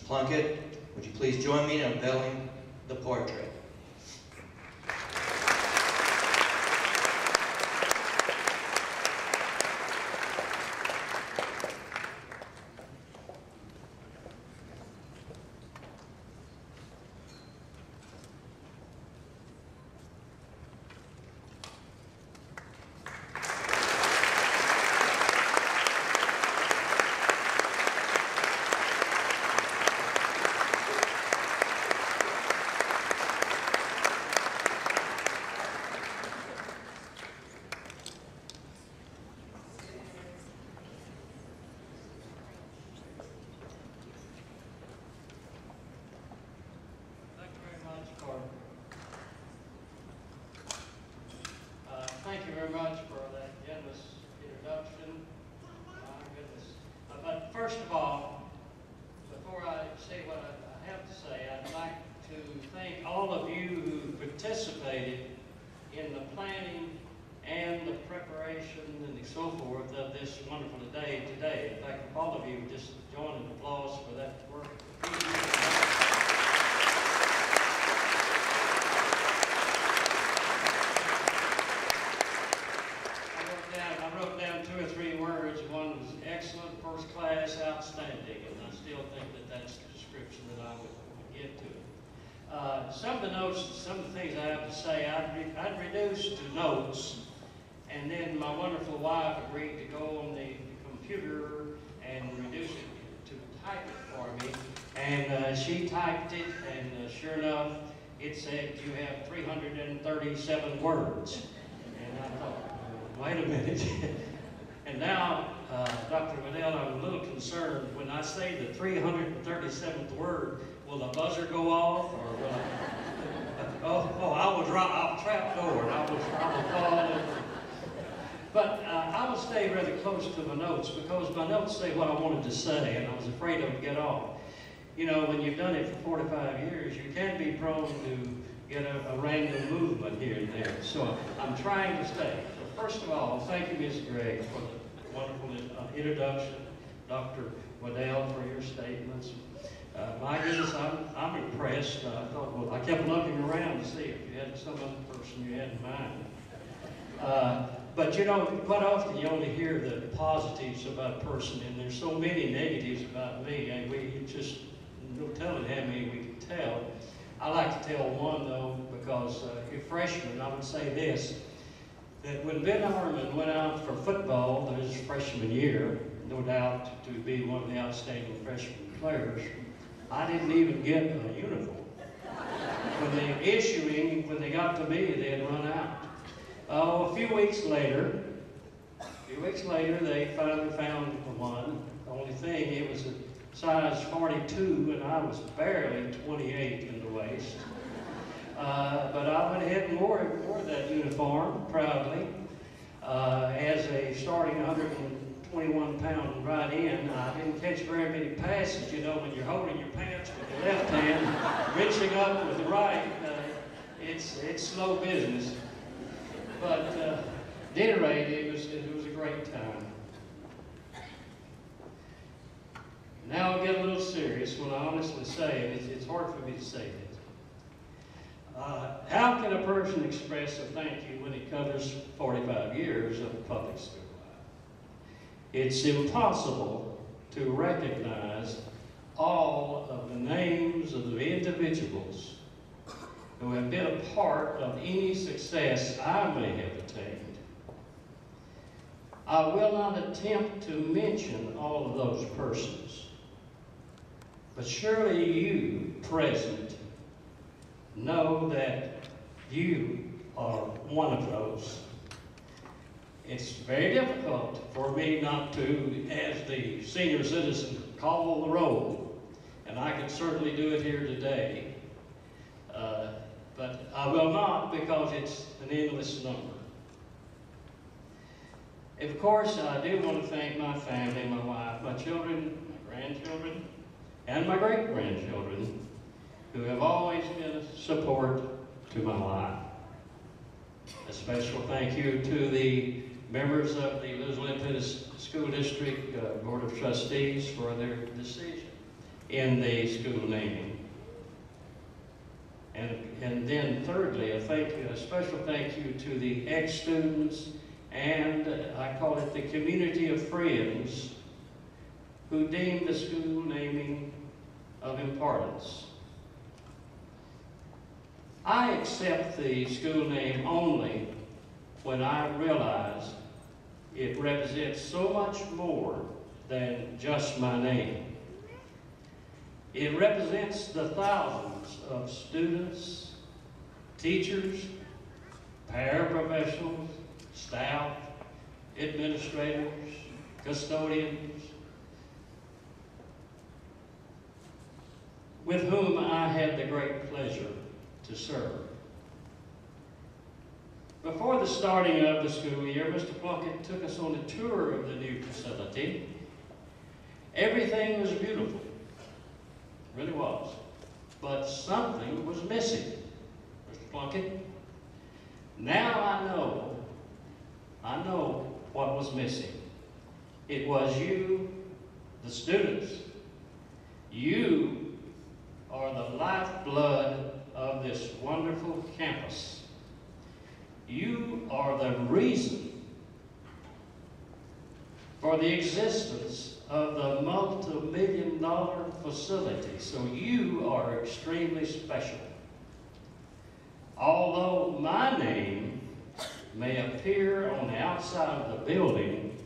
Plunkett, would you please join me in unveiling the portrait? Thank you very much for that generous introduction. My goodness. But first of all, before I say what I have to say, I'd like to thank all of you who participated in the planning and the preparation and so forth of this wonderful day today. In fact, if all of you would just join in applause for that work. I wrote down 2 or 3 words. One was excellent, first class, outstanding, and I still think that that's the description that I would give to it. Some of the notes, some of the things I have to say, I'd reduce to notes, and then my wonderful wife agreed to go on the computer and reduce it to type it for me, and she typed it, and sure enough, it said you have 337 words, and I thought, wait a minute. And now, Dr. Waddell, I'm a little concerned. When I say the 337th word, will the buzzer go off? Or will I was right off trapdoor, and I will fall over. But I will stay rather close to my notes, because my notes say what I wanted to say, and I was afraid I would get off. You know, when you've done it for 45 years, you can be prone to get a random movement here and there. So I'm trying to stay. First of all, thank you, Ms. Gregg, for the wonderful introduction. Dr. Waddell, for your statements. My goodness, I'm impressed. I thought, well, I kept looking around to see if you had some other person you had in mind. But you know, quite often you only hear the positives about a person, and there's so many negatives about me, and we just no telling how many we can tell. I like to tell one, though, because you're freshmen, I would say this, that when Ben Harmon went out for football his freshman year, no doubt to be one of the outstanding freshman players, I didn't even get a uniform. When they got to me, they had run out. A few weeks later, they finally found one. The only thing, it was a size 42, and I was barely 28 in the waist. But I went ahead and wore that uniform proudly. As a starting 121-pound right end, I didn't catch very many passes. You know, when you're holding your pants with the left hand, reaching up with the right, it's slow business. But at any rate, it was a great time. Now I'll get a little serious when I honestly say, and it's hard for me to say this. How can a person express a thank you when it covers 45 years of public school life? It's impossible to recognize all of the names of the individuals who have been a part of any success I may have attained. I will not attempt to mention all of those persons, but surely you present know that you are one of those. It's very difficult for me not to, as the senior citizen, call the roll, and I can certainly do it here today. But I will not, because it's an endless number. Of course, I do want to thank my family, my wife, my children, my grandchildren, and my great-grandchildren, who have always been a support to my life. A special thank you to the members of the Louisville Independent School District Board of Trustees for their decision in the school naming. And then thirdly, a special thank you to the ex-students and I call it the community of friends who deemed the school naming of importance. I accept the school name only when I realize it represents so much more than just my name. It represents the thousands of students, teachers, paraprofessionals, staff, administrators, custodians, with whom I had the great pleasure to serve. Before the starting of the school year, Mr. Plunkett took us on a tour of the new facility. Everything was beautiful, really was, but something was missing, Mr. Plunkett. Now I know what was missing. It was you, the students. You are the lifeblood of this wonderful campus. You are the reason for the existence of the multi-million-dollar facility. So you are extremely special. Although my name may appear on the outside of the building,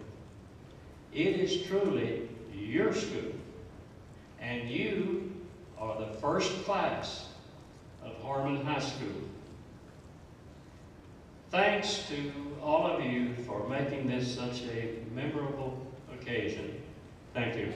it is truly your school, and you are the first class of Harmon High School. Thanks to all of you for making this such a memorable occasion. Thank you.